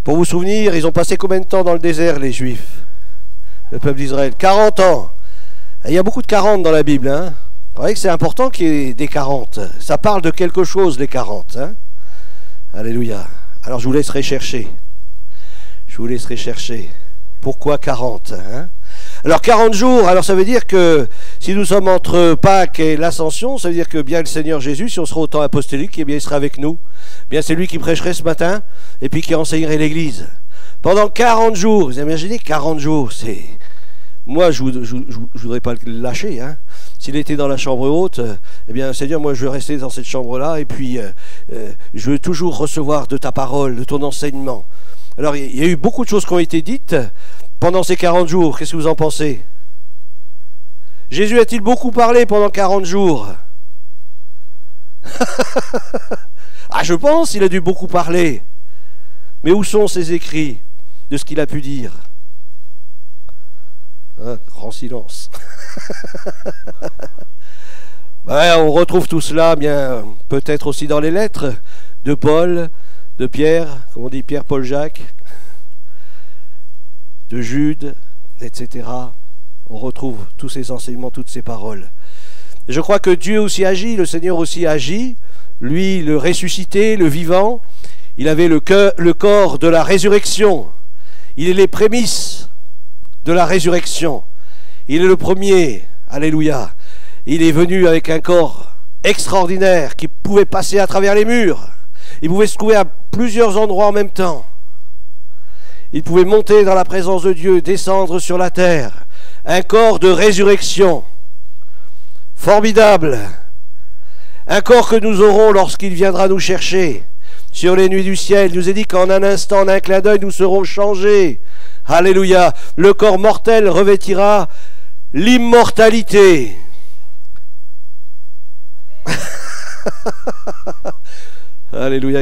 Pour vous souvenir, ils ont passé combien de temps dans le désert, les Juifs, le peuple d'Israël? 40 ans. Et il y a beaucoup de 40 dans la Bible. Hein. Vous voyez que c'est important qu'il y ait des 40. Ça parle de quelque chose, les 40. Hein. Alléluia. Alors je vous laisserai chercher. Je vous laisserai chercher. Pourquoi 40 hein? Alors 40 jours, alors ça veut dire que si nous sommes entre Pâques et l'Ascension, ça veut dire que bien le Seigneur Jésus, si on sera au temps apostolique, eh bien il sera avec nous. Bien c'est lui qui prêcherait ce matin et puis qui enseignerait l'Église. Pendant 40 jours, vous imaginez 40 jours, c'est... Moi je voudrais pas le lâcher. Hein. S'il était dans la chambre haute, eh bien Seigneur, moi je veux rester dans cette chambre-là et puis je veux toujours recevoir de ta parole, de ton enseignement. Alors il y a eu beaucoup de choses qui ont été dites pendant ces 40 jours. Qu'est-ce que vous en pensez? Jésus a-t-il beaucoup parlé pendant 40 jours? Ah, je pense qu'il a dû beaucoup parler. Mais où sont ses écrits de ce qu'il a pu dire? Hein, grand silence. Ben, on retrouve tout cela bien peut-être aussi dans les lettres de Paul, de Pierre, comme on dit Pierre, Paul, Jacques, de Jude, etc. On retrouve tous ces enseignements, toutes ces paroles. Je crois que Dieu aussi agit, le Seigneur aussi agit, lui le ressuscité, le vivant, il avait le corps de la résurrection, il est les prémices de la résurrection, il est le premier, alléluia, il est venu avec un corps extraordinaire qui pouvait passer à travers les murs, il pouvait se trouver à plusieurs endroits en même temps. Il pouvait monter dans la présence de Dieu, descendre sur la terre. Un corps de résurrection. Formidable. Un corps que nous aurons lorsqu'il viendra nous chercher. Sur les nuits du ciel, il nous est dit qu'en un instant, en un clin d'œil, nous serons changés. Alléluia. Le corps mortel revêtira l'immortalité. Alléluia.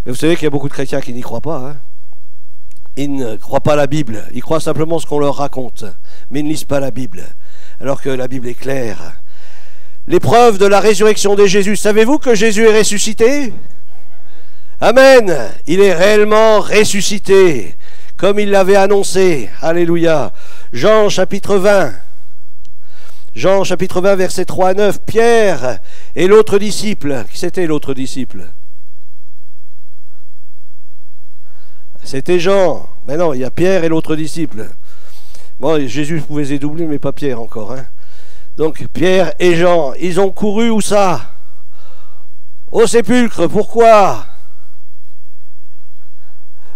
Mais vous savez qu'il y a beaucoup de chrétiens qui n'y croient pas. Hein. Ils ne croient pas la Bible. Ils croient simplement ce qu'on leur raconte. Mais ils ne lisent pas la Bible. Alors que la Bible est claire. L'épreuve de la résurrection de Jésus. Savez-vous que Jésus est ressuscité? Amen. Il est réellement ressuscité. Comme il l'avait annoncé. Alléluia. Jean chapitre 20. Jean chapitre 20 versets 3 à 9. Pierre et l'autre disciple. Qui c'était l'autre disciple? C'était Jean. Mais non, il y a Pierre et l'autre disciple. Bon, Jésus pouvait les doubler, mais pas Pierre encore. Hein. Donc, Pierre et Jean, ils ont couru où ça? Au sépulcre. Pourquoi?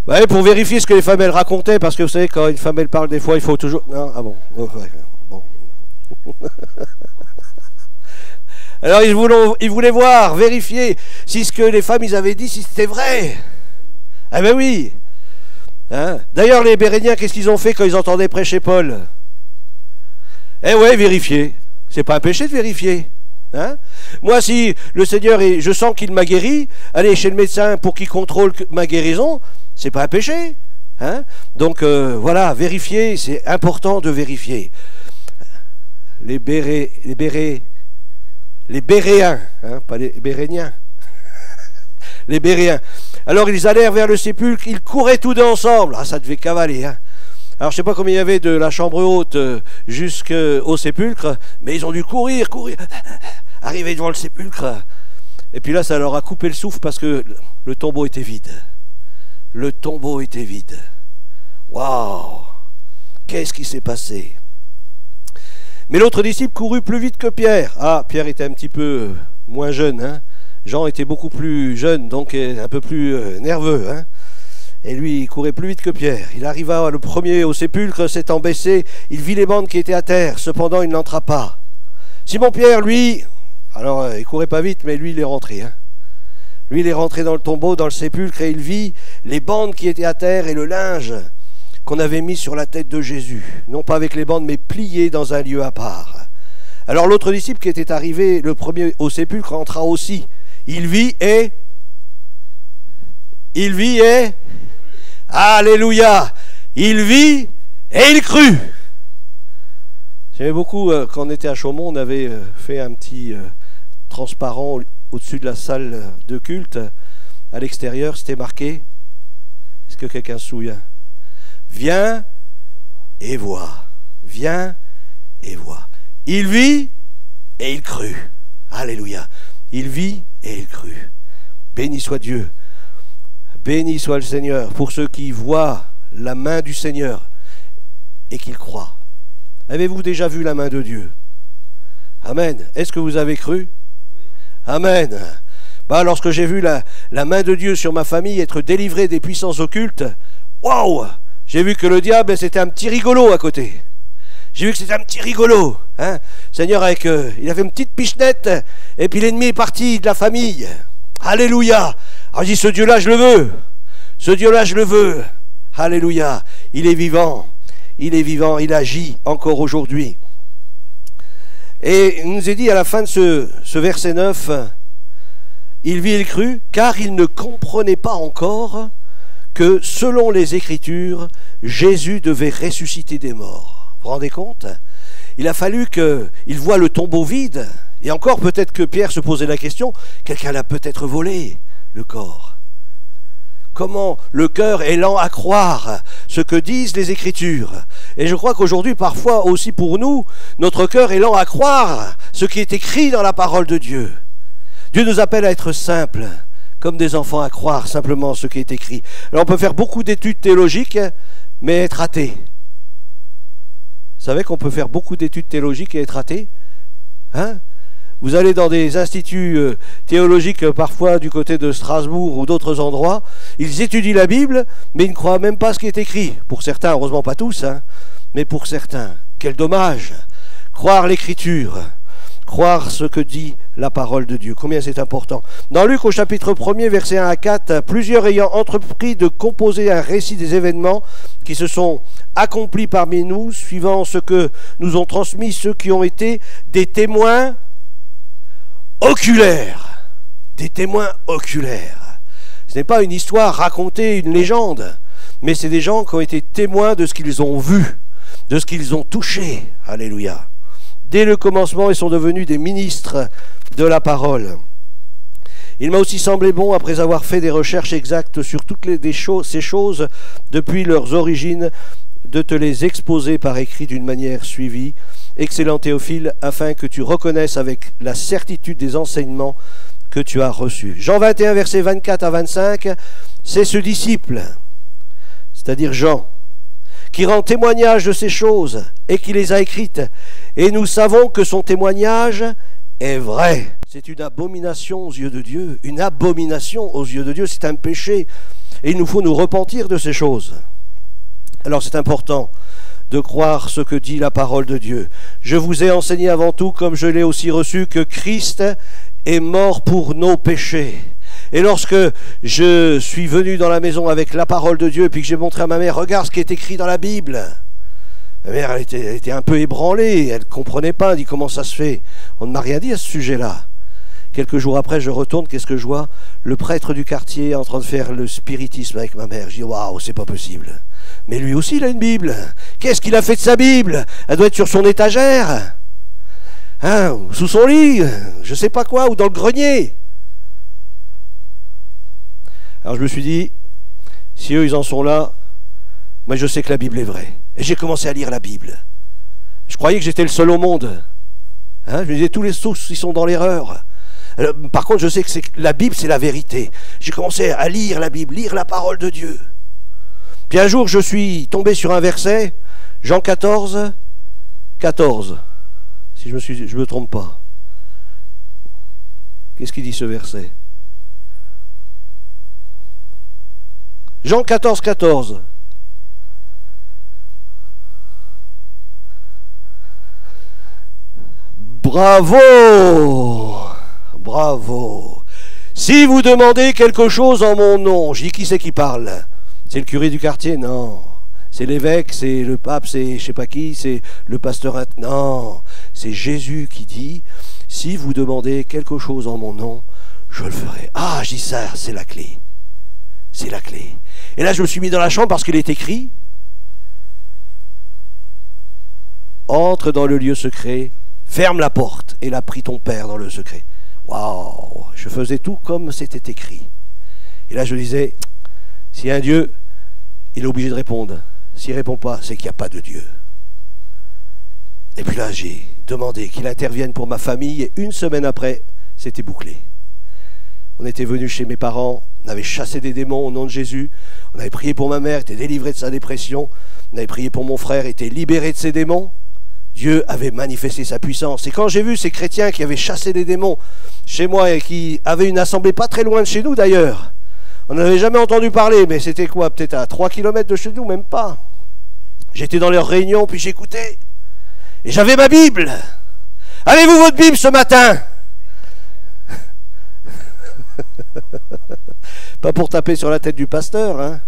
Ben, pour vérifier ce que les femmes, elles racontaient, parce que vous savez, quand une femme, elle parle, des fois, il faut toujours... Non, ah bon. Oh, ouais, bon. Alors, ils voulaient voir, vérifier si ce que les femmes, ils avaient dit, si c'était vrai. Ah ben oui. Hein? D'ailleurs, les Béréniens, qu'est-ce qu'ils ont fait quand ils entendaient prêcher Paul? Eh ouais, vérifier. C'est pas un péché de vérifier. Hein? Moi, si le Seigneur, je sens qu'il m'a guéri, aller chez le médecin pour qu'il contrôle ma guérison, c'est pas un péché. Hein? Donc, voilà, vérifier, c'est important de vérifier. Les Béréens, hein? Pas les Béréniens. Les Béréens. Alors ils allèrent vers le sépulcre, ils couraient tous deux ensemble. Ah, ça devait cavaler. Hein. Alors je ne sais pas combien il y avait de la chambre haute jusqu'au sépulcre, mais ils ont dû courir, arriver devant le sépulcre. Et puis là, ça leur a coupé le souffle parce que le tombeau était vide. Le tombeau était vide. Waouh! Qu'est-ce qui s'est passé? Mais l'autre disciple courut plus vite que Pierre. Ah, Pierre était un petit peu moins jeune, hein. Jean était beaucoup plus jeune, donc un peu plus nerveux. Hein. Et lui, il courait plus vite que Pierre. Il arriva le premier au sépulcre, s'étant baissé, il vit les bandes qui étaient à terre. Cependant, il n'entra pas. Simon-Pierre, lui, alors il courait pas vite, mais lui, il est rentré. Hein. Lui, il est rentré dans le tombeau, dans le sépulcre, et il vit les bandes qui étaient à terre et le linge qu'on avait mis sur la tête de Jésus. Non pas avec les bandes, mais plié dans un lieu à part. Alors l'autre disciple qui était arrivé, le premier au sépulcre, entra aussi. Il vit et... Alléluia! Il vit et il crut. J'aimais beaucoup, quand on était à Chaumont, on avait fait un petit transparent au-dessus de la salle de culte. À l'extérieur, c'était marqué. que quelqu'un se souvient? Viens et vois. Viens et vois. Il vit et il crut. Alléluia. Il vit et il crut. Béni soit Dieu. Béni soit le Seigneur pour ceux qui voient la main du Seigneur et qui croient. Avez-vous déjà vu la main de Dieu? Amen. Est-ce que vous avez cru? Amen. Lorsque j'ai vu la main de Dieu sur ma famille être délivrée des puissances occultes, waouh! J'ai vu que le diable, c'était un petit rigolo à côté. J'ai vu que c'était un petit rigolo. Hein? Seigneur, il a fait une petite pichenette, et puis l'ennemi est parti de la famille. Alléluia. Alors je dis, ce Dieu-là, je le veux. Ce Dieu-là, je le veux. Alléluia. Il est vivant. Il est vivant. Il agit encore aujourd'hui. Et il nous est dit à la fin de ce verset 9, il vit et il crut, car il ne comprenait pas encore que, selon les Écritures, Jésus devait ressusciter des morts. Vous vous rendez compte? Il a fallu qu'il voie le tombeau vide. Et encore, peut-être que Pierre se posait la question, quelqu'un l'a peut-être volé, le corps. Comment le cœur est lent à croire ce que disent les Écritures. Et je crois qu'aujourd'hui, parfois aussi pour nous, notre cœur est lent à croire ce qui est écrit dans la parole de Dieu. Dieu nous appelle à être simples, comme des enfants, à croire simplement ce qui est écrit. Alors on peut faire beaucoup d'études théologiques, mais être athée. Vous savez qu'on peut faire beaucoup d'études théologiques et être athée? Hein? Vous allez dans des instituts théologiques, parfois du côté de Strasbourg ou d'autres endroits, ils étudient la Bible, mais ils ne croient même pas ce qui est écrit. Pour certains, heureusement pas tous, hein, mais pour certains. Quel dommage! Croire l'Écriture, croire ce que dit la parole de Dieu. Combien c'est important. Dans Luc au chapitre 1er, versets 1 à 4, plusieurs ayant entrepris de composer un récit des événements qui se sont accomplis parmi nous, suivant ce que nous ont transmis ceux qui ont été des témoins oculaires. Des témoins oculaires. Ce n'est pas une histoire racontée, une légende, mais c'est des gens qui ont été témoins de ce qu'ils ont vu, de ce qu'ils ont touché. Alléluia. Dès le commencement, ils sont devenus des ministres de la parole. Il m'a aussi semblé bon, après avoir fait des recherches exactes sur toutes ces choses depuis leurs origines, de te les exposer par écrit d'une manière suivie, excellent Théophile, afin que tu reconnaisses avec la certitude des enseignements que tu as reçus. Jean 21, versets 24 à 25, c'est ce disciple, c'est-à-dire Jean, qui rend témoignage de ces choses et qui les a écrites. Et nous savons que son témoignage est vrai. C'est une abomination aux yeux de Dieu. Une abomination aux yeux de Dieu, c'est un péché. Et il nous faut nous repentir de ces choses. Alors c'est important de croire ce que dit la parole de Dieu. Je vous ai enseigné avant tout, comme je l'ai aussi reçu, que Christ est mort pour nos péchés. Et lorsque je suis venu dans la maison avec la parole de Dieu, et puis que j'ai montré à ma mère, regarde ce qui est écrit dans la Bible. Ma mère, elle était un peu ébranlée, elle ne comprenait pas, elle dit comment ça se fait. On ne m'a rien dit à ce sujet-là. Quelques jours après, je retourne, qu'est-ce que je vois? Le prêtre du quartier en train de faire le spiritisme avec ma mère. Je dis, waouh, c'est pas possible. Mais lui aussi, il a une Bible. Qu'est-ce qu'il a fait de sa Bible? Elle doit être sur son étagère, hein, sous son lit, je sais pas quoi, ou dans le grenier. Alors je me suis dit, si eux ils en sont là, moi je sais que la Bible est vraie. Et j'ai commencé à lire la Bible. Je croyais que j'étais le seul au monde. Hein, je me disais, tous les sources ils sont dans l'erreur. Par contre, je sais que la Bible c'est la vérité. J'ai commencé à lire la Bible, lire la parole de Dieu. Puis un jour je suis tombé sur un verset, Jean 14, 14. Si je me trompe pas. Qu'est-ce qu'il dit ce verset? Jean 14, 14. Bravo! Bravo! Si vous demandez quelque chose en mon nom, je dis qui c'est qui parle? C'est le curé du quartier? Non. C'est l'évêque, c'est le pape, c'est je sais pas qui, c'est le pasteur. Non. C'est Jésus qui dit, si vous demandez quelque chose en mon nom, je le ferai. Ah, je dis ça, c'est la clé. C'est la clé. Et là, je me suis mis dans la chambre parce qu'il est écrit, entre dans le lieu secret, ferme la porte, et là, prie ton Père dans le secret. Waouh! Je faisais tout comme c'était écrit. Et là, je disais, s'il y a un Dieu, il est obligé de répondre. S'il ne répond pas, c'est qu'il n'y a pas de Dieu. Et puis là, j'ai demandé qu'il intervienne pour ma famille, et une semaine après, c'était bouclé. On était venu chez mes parents, on avait chassé des démons au nom de Jésus, on avait prié pour ma mère, elle était délivrée de sa dépression, on avait prié pour mon frère, il était libéré de ses démons. Dieu avait manifesté sa puissance. Et quand j'ai vu ces chrétiens qui avaient chassé des démons chez moi et qui avaient une assemblée pas très loin de chez nous d'ailleurs, on n'avait jamais entendu parler, mais c'était quoi, peut-être à 3 km de chez nous, même pas. J'étais dans leurs réunions, puis j'écoutais. Et j'avais ma Bible. Avez-vous votre Bible ce matin? Pas pour taper sur la tête du pasteur, hein.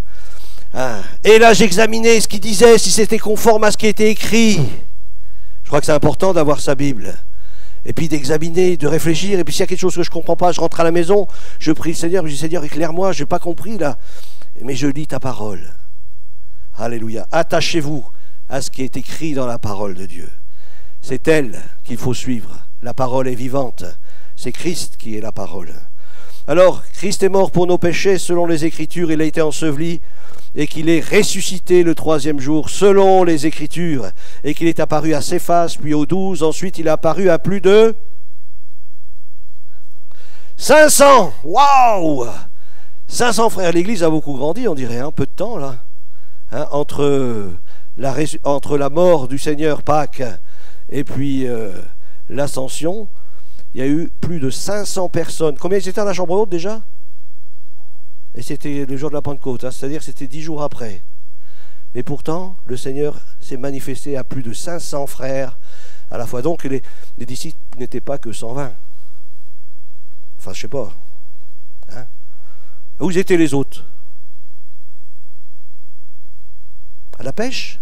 Ah. Et là, j'examinais ce qu'il disait, si c'était conforme à ce qui était écrit. Je crois que c'est important d'avoir sa Bible. Et puis d'examiner, de réfléchir. Et puis s'il y a quelque chose que je ne comprends pas, je rentre à la maison, je prie le Seigneur, je dis Seigneur, éclaire-moi, je n'ai pas compris là. Mais je lis ta parole. Alléluia. Attachez-vous à ce qui est écrit dans la parole de Dieu. C'est elle qu'il faut suivre. La parole est vivante. C'est Christ qui est la parole. Alors, Christ est mort pour nos péchés, selon les Écritures, il a été enseveli, et qu'il est ressuscité le 3e jour, selon les Écritures, et qu'il est apparu à Céphas, puis aux 12, ensuite il est apparu à plus de 500. Waouh! 500 frères. L'Église a beaucoup grandi, on dirait, un peu de temps, là. Hein, entre la mort du Seigneur Pâques et puis l'ascension, il y a eu plus de 500 personnes. Combien ils étaient à la chambre haute déjà? Et c'était le jour de la Pentecôte, hein, c'est-à-dire que c'était 10 jours après. Mais pourtant, le Seigneur s'est manifesté à plus de 500 frères à la fois. Donc les disciples n'étaient pas que 120. Enfin, je sais pas. Hein? Où étaient les autres? À la pêche?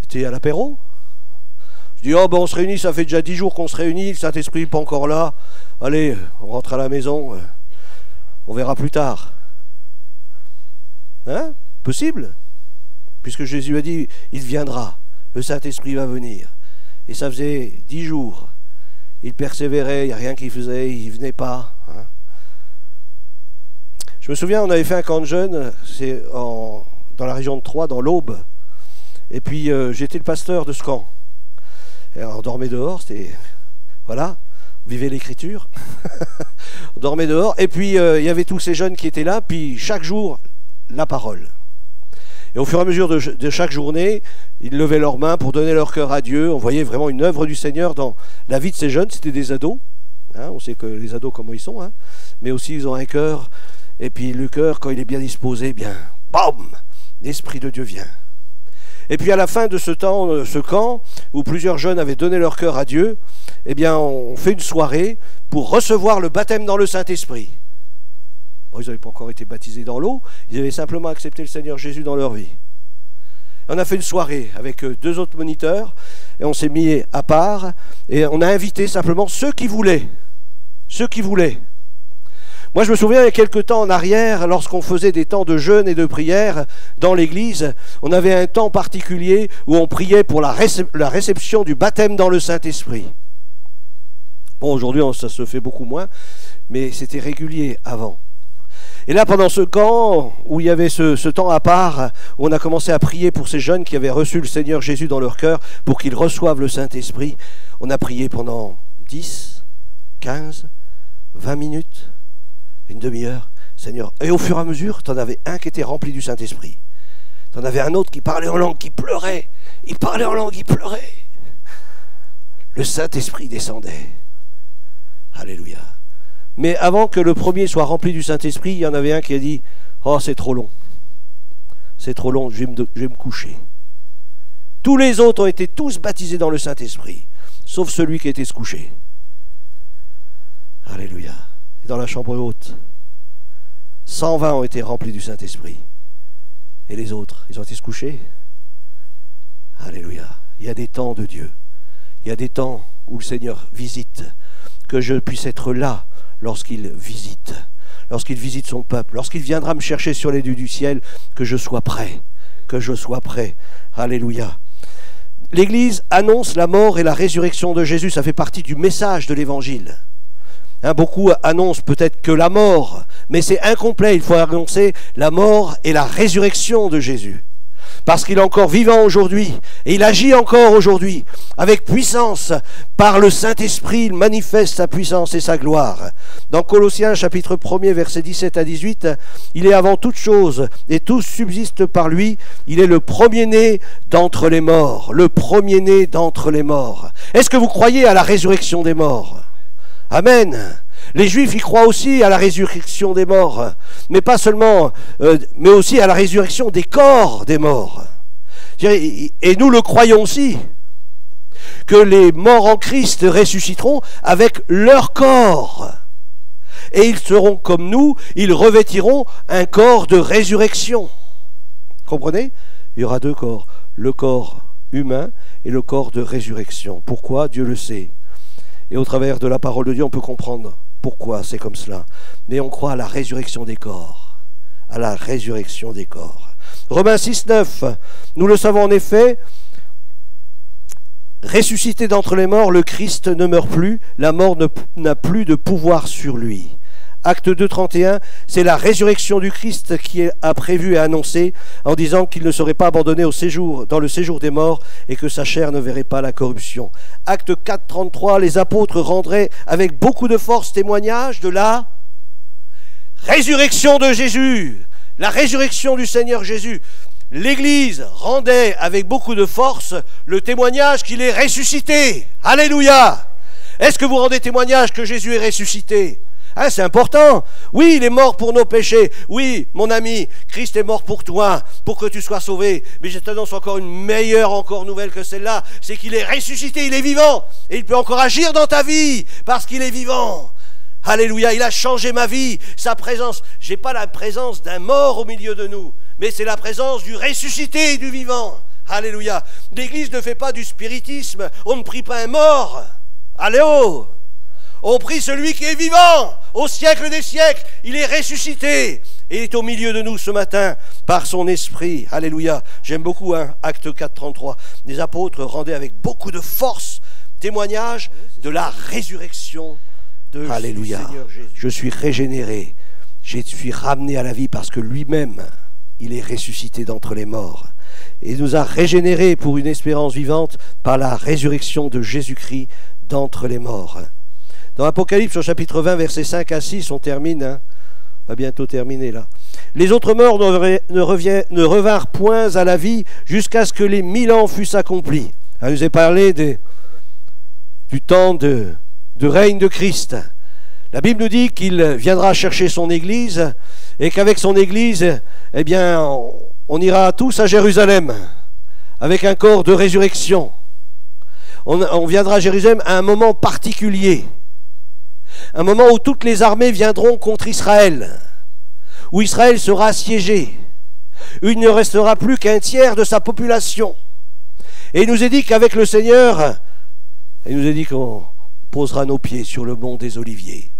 C'était à l'apéro? Je dis, oh ben on se réunit, ça fait déjà 10 jours qu'on se réunit, le Saint-Esprit n'est pas encore là. Allez, on rentre à la maison, on verra plus tard. Hein? Possible? Puisque Jésus a dit, il viendra, le Saint-Esprit va venir. Et ça faisait 10 jours. Il persévérait, il n'y a rien qu'il faisait, il ne venait pas. Hein? Je me souviens, on avait fait un camp de jeunes, c'est dans la région de Troyes, dans l'Aube. Et puis j'étais le pasteur de ce camp. Et on dormait dehors, c'était... Voilà, on vivait l'écriture. On dormait dehors. Et puis il y avait tous ces jeunes qui étaient là, puis chaque jour, la parole. Et au fur et à mesure de chaque journée, ils levaient leurs mains pour donner leur cœur à Dieu. On voyait vraiment une œuvre du Seigneur dans la vie de ces jeunes. C'était des ados. Hein, on sait que les ados, comment ils sont. Hein, mais aussi, ils ont un cœur. Et puis le cœur, quand il est bien disposé, bien, bam, l'Esprit de Dieu vient. Et puis à la fin de ce temps, ce camp, où plusieurs jeunes avaient donné leur cœur à Dieu, eh bien, on fait une soirée pour recevoir le baptême dans le Saint-Esprit. Bon, ils n'avaient pas encore été baptisés dans l'eau, ils avaient simplement accepté le Seigneur Jésus dans leur vie. On a fait une soirée avec 2 autres moniteurs, et on s'est mis à part, et on a invité simplement ceux qui voulaient. Ceux qui voulaient. Moi, je me souviens, il y a quelque temps en arrière, lorsqu'on faisait des temps de jeûne et de prière dans l'église, on avait un temps particulier où on priait pour la réception du baptême dans le Saint-Esprit. Bon, aujourd'hui, ça se fait beaucoup moins, mais c'était régulier avant. Et là, pendant ce camp, où il y avait ce temps à part, où on a commencé à prier pour ces jeunes qui avaient reçu le Seigneur Jésus dans leur cœur, pour qu'ils reçoivent le Saint-Esprit, on a prié pendant 10, 15, 20 minutes, une demi-heure, Seigneur. Et au fur et à mesure, tu en avais un qui était rempli du Saint-Esprit. Tu en avais un autre qui parlait en langue, qui pleurait. Il parlait en langue, il pleurait. Le Saint-Esprit descendait. Alléluia. Mais avant que le premier soit rempli du Saint-Esprit, il y en avait un qui a dit, oh, c'est trop long. C'est trop long, je vais me coucher. Tous les autres ont été tous baptisés dans le Saint-Esprit, sauf celui qui était se coucher. Alléluia. Et dans la chambre haute, 120 ont été remplis du Saint-Esprit. Et les autres, ils ont été se coucher. Alléluia. Il y a des temps de Dieu. Il y a des temps où le Seigneur visite. Que je puisse être là lorsqu'il visite. Lorsqu'il visite son peuple. Lorsqu'il viendra me chercher sur les lieux du ciel. Que je sois prêt. Que je sois prêt. Alléluia. L'Église annonce la mort et la résurrection de Jésus. Ça fait partie du message de l'Évangile. Beaucoup annoncent peut-être que la mort, mais c'est incomplet. Il faut annoncer la mort et la résurrection de Jésus. Parce qu'il est encore vivant aujourd'hui, et il agit encore aujourd'hui, avec puissance. Par le Saint-Esprit, il manifeste sa puissance et sa gloire. Dans Colossiens chapitre 1er, versets 17 à 18, il est avant toute chose, et tout subsiste par lui. Il est le premier-né d'entre les morts. Le premier-né d'entre les morts. Est-ce que vous croyez à la résurrection des morts? Amen. Les Juifs y croient aussi à la résurrection des morts, mais pas seulement, mais aussi à la résurrection des corps des morts. Et nous le croyons aussi, que les morts en Christ ressusciteront avec leur corps. Et ils seront comme nous, ils revêtiront un corps de résurrection. Comprenez? Il y aura deux corps, le corps humain et le corps de résurrection. Pourquoi? Dieu le sait. Et au travers de la parole de Dieu, on peut comprendre pourquoi c'est comme cela. Mais on croit à la résurrection des corps. À la résurrection des corps. Romains 6, 9. Nous le savons en effet, ressuscité d'entre les morts, le Christ ne meurt plus, la mort n'a plus de pouvoir sur lui. Acte 2, 31, c'est la résurrection du Christ qui a prévu et annoncé en disant qu'il ne serait pas abandonné dans le séjour des morts et que sa chair ne verrait pas la corruption. Acte 4, 33, les apôtres rendraient avec beaucoup de force témoignage de la résurrection de Jésus, la résurrection du Seigneur Jésus. L'Église rendait avec beaucoup de force le témoignage qu'il est ressuscité. Alléluia! Est-ce que vous rendez témoignage que Jésus est ressuscité? C'est important. Oui, il est mort pour nos péchés. Oui, mon ami, Christ est mort pour toi, pour que tu sois sauvé. Mais je t'annonce encore une meilleure nouvelle que celle-là, c'est qu'il est ressuscité, il est vivant. Et il peut encore agir dans ta vie, parce qu'il est vivant. Alléluia, il a changé ma vie, sa présence. Je n'ai pas la présence d'un mort au milieu de nous, mais c'est la présence du ressuscité et du vivant. Alléluia. L'Église ne fait pas du spiritisme, on ne prie pas un mort. Alléluia. On prie celui qui est vivant, au siècle des siècles, il est ressuscité. Et il est au milieu de nous ce matin, par son esprit. Alléluia. J'aime beaucoup, Acte 4, 33. Les apôtres rendaient avec beaucoup de force témoignage de la résurrection de Alléluia. Seigneur Jésus. Je suis régénéré, je suis ramené à la vie parce que lui-même, il est ressuscité d'entre les morts. Et il nous a régénérés pour une espérance vivante par la résurrection de Jésus-Christ d'entre les morts. Dans Apocalypse, au chapitre 20, versets 5 à 6, on termine, on va bientôt terminer là. Les autres morts ne revinrent point à la vie jusqu'à ce que les 1000 ans fussent accomplis. Elle nous a parlé du temps de règne de Christ. La Bible nous dit qu'il viendra chercher son Église et qu'avec son Église, eh bien, on ira tous à Jérusalem avec un corps de résurrection. On viendra à Jérusalem à un moment particulier. Un moment où toutes les armées viendront contre Israël, où Israël sera assiégé, où il ne restera plus qu'un tiers de sa population. Et il nous est dit qu'avec le Seigneur, il nous est dit qu'on posera nos pieds sur le mont des Oliviers.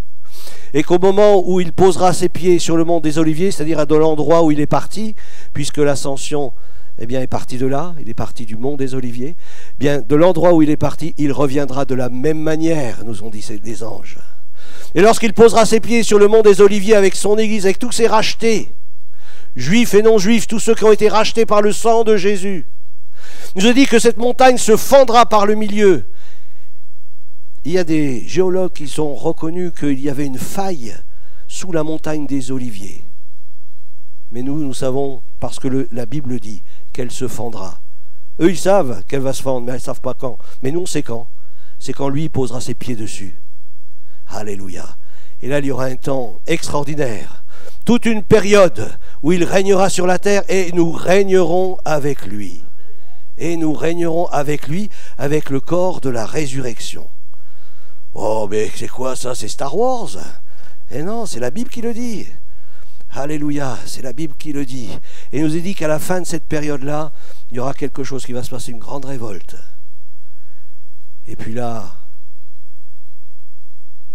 Et qu'au moment où il posera ses pieds sur le mont des Oliviers, c'est-à-dire de l'endroit où il est parti, puisque l'ascension est parti de là, il est parti du mont des Oliviers, bien de l'endroit où il est parti, il reviendra de la même manière, nous ont dit les anges. Et lorsqu'il posera ses pieds sur le mont des Oliviers avec son Église, avec tous ses rachetés, juifs et non-juifs, tous ceux qui ont été rachetés par le sang de Jésus, il nous a dit que cette montagne se fendra par le milieu. Il y a des géologues qui ont reconnu qu'il y avait une faille sous la montagne des Oliviers. Mais nous savons, parce que la Bible dit qu'elle se fendra. Eux, ils savent qu'elle va se fendre, mais ils ne savent pas quand. Mais nous, on sait quand. C'est quand lui, il posera ses pieds dessus. Alléluia. Et là, il y aura un temps extraordinaire. Toute une période où il régnera sur la terre et nous régnerons avec lui. Et nous régnerons avec lui, avec le corps de la résurrection. Oh, mais c'est quoi ça? C'est Star Wars? Eh non, c'est la Bible qui le dit. Alléluia, c'est la Bible qui le dit. Et il nous est dit qu'à la fin de cette période-là, il y aura quelque chose qui va se passer, une grande révolte. Et puis là,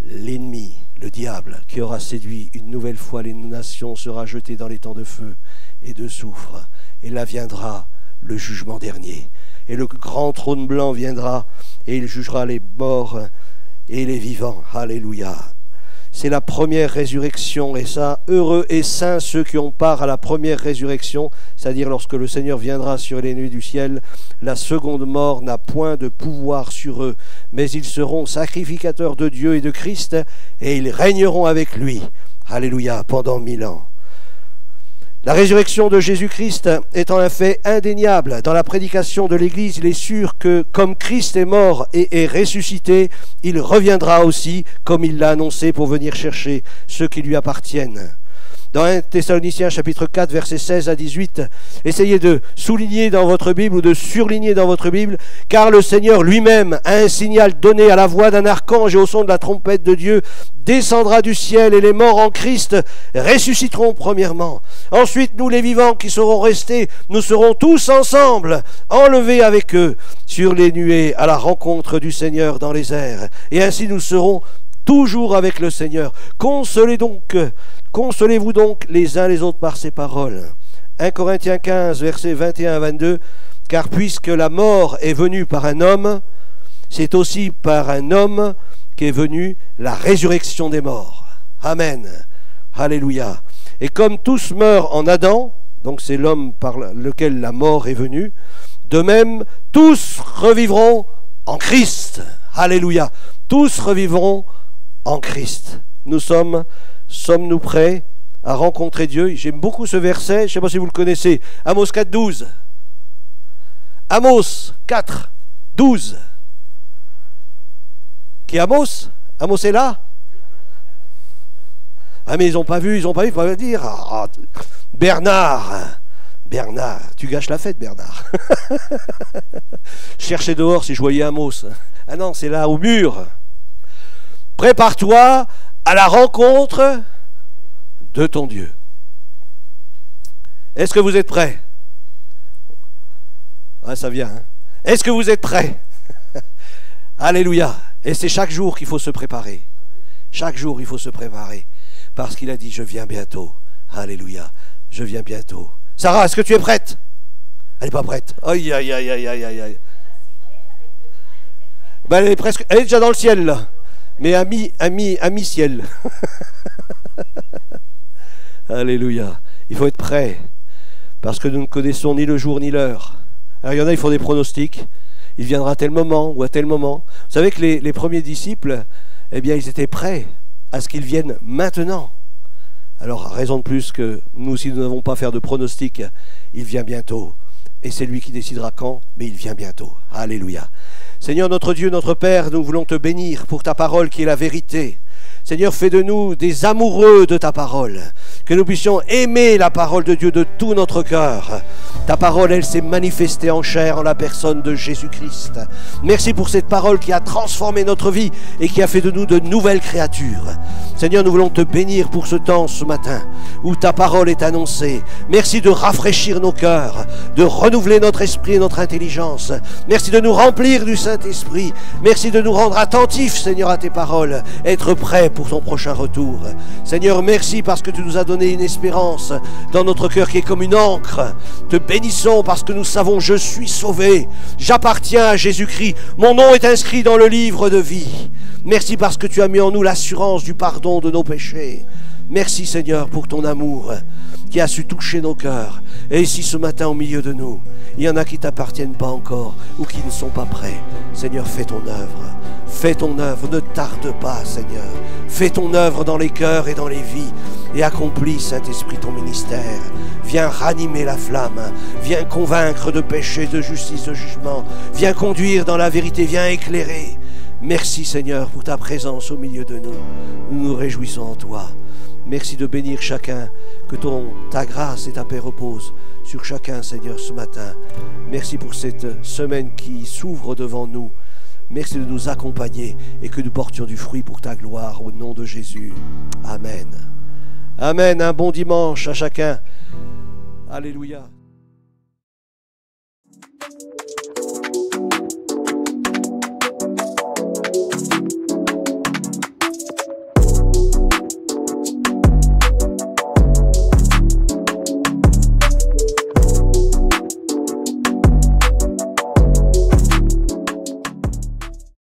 l'ennemi, le diable, qui aura séduit une nouvelle fois les nations, sera jeté dans les temps de feu et de soufre. Et là viendra le jugement dernier. Et le grand trône blanc viendra, et il jugera les morts et les vivants. Alléluia. c'est la première résurrection. Et ça, heureux et saints ceux qui ont part à la première résurrection, c'est-à-dire lorsque le Seigneur viendra sur les nuées du ciel, la seconde mort n'a point de pouvoir sur eux, mais ils seront sacrificateurs de Dieu et de Christ, et ils régneront avec lui. Alléluia, pendant 1000 ans. La résurrection de Jésus-Christ étant un fait indéniable dans la prédication de l'Église, il est sûr que comme Christ est mort et est ressuscité, il reviendra aussi, comme il l'a annoncé, pour venir chercher ceux qui lui appartiennent. Dans 1 Thessaloniciens chapitre 4, versets 16 à 18, essayez de souligner dans votre Bible ou de surligner dans votre Bible, car le Seigneur lui-même a un signal donné à la voix d'un archange et au son de la trompette de Dieu, descendra du ciel et les morts en Christ ressusciteront premièrement. Ensuite, nous les vivants qui serons restés, nous serons tous ensemble, enlevés avec eux sur les nuées à la rencontre du Seigneur dans les airs. Et ainsi nous serons toujours avec le Seigneur. Consolez-vous donc les uns les autres par ces paroles. 1 Corinthiens 15, versets 21 à 22, car puisque la mort est venue par un homme, c'est aussi par un homme qu'est venue la résurrection des morts. Amen. Alléluia. Et comme tous meurent en Adam, donc c'est l'homme par lequel la mort est venue, de même, tous revivront en Christ. Alléluia. Tous revivront en Christ. Sommes-nous prêts à rencontrer Dieu? J'aime beaucoup ce verset, je ne sais pas si vous le connaissez. Amos 4, 12. Amos 4, 12. Qui est Amos? Amos est là? Ah mais ils n'ont pas vu, ils peuvent dire. Ah, Bernard, tu gâches la fête, Bernard. Je cherchais dehors si je voyais Amos. Ah non, c'est là au mur. Prépare-toi à la rencontre de ton Dieu. Est-ce que vous êtes prêts? Ah, ça vient. Hein? Est-ce que vous êtes prêts? Alléluia. Et c'est chaque jour qu'il faut se préparer. Chaque jour, il faut se préparer. Parce qu'il a dit, je viens bientôt. Alléluia. Je viens bientôt. Sarah, est-ce que tu es prête? Elle n'est pas prête. Aïe, aïe, aïe, aïe, aïe, aïe. Ben, elle est déjà dans le ciel, là. Mais à mi-ciel. Alléluia. Il faut être prêt. Parce que nous ne connaissons ni le jour ni l'heure. Alors, il y en a, ils font des pronostics. Il viendra à tel moment ou à tel moment. Vous savez que les premiers disciples, eh bien, ils étaient prêts à ce qu'ils viennent maintenant. Alors, raison de plus que nous, si nous n'avons pas à faire de pronostics, il vient bientôt. Et c'est lui qui décidera quand, mais il vient bientôt. Alléluia. Seigneur, notre Dieu, notre Père, nous voulons te bénir pour ta parole qui est la vérité. Seigneur, fais de nous des amoureux de ta parole, que nous puissions aimer la parole de Dieu de tout notre cœur. Ta parole, elle s'est manifestée en chair en la personne de Jésus-Christ. Merci pour cette parole qui a transformé notre vie et qui a fait de nous de nouvelles créatures. Seigneur, nous voulons te bénir pour ce temps, ce matin, où ta parole est annoncée. Merci de rafraîchir nos cœurs, de renouveler notre esprit et notre intelligence. Merci de nous remplir du Saint-Esprit. Merci de nous rendre attentifs, Seigneur, à tes paroles, être prêts pour ton prochain retour. Seigneur, merci parce que tu nous as donné une espérance dans notre cœur qui est comme une encre. Te bénissons parce que nous savons, je suis sauvé, j'appartiens à Jésus-Christ, mon nom est inscrit dans le livre de vie. Merci parce que tu as mis en nous l'assurance du pardon de nos péchés. Merci Seigneur pour ton amour qui a su toucher nos cœurs. Et ici ce matin au milieu de nous, il y en a qui ne t'appartiennent pas encore ou qui ne sont pas prêts. Seigneur, fais ton œuvre. Fais ton œuvre, ne tarde pas Seigneur. Fais ton œuvre dans les cœurs et dans les vies. Et accomplis, Saint-Esprit, ton ministère. Viens ranimer la flamme. Viens convaincre de péché, de justice, de jugement. Viens conduire dans la vérité. Viens éclairer. Merci Seigneur pour ta présence au milieu de nous. Nous nous réjouissons en toi. Merci de bénir chacun. Que ta grâce et ta paix reposent sur chacun, Seigneur, ce matin. Merci pour cette semaine qui s'ouvre devant nous. Merci de nous accompagner et que nous portions du fruit pour ta gloire au nom de Jésus. Amen. Amen. Un bon dimanche à chacun. Alléluia.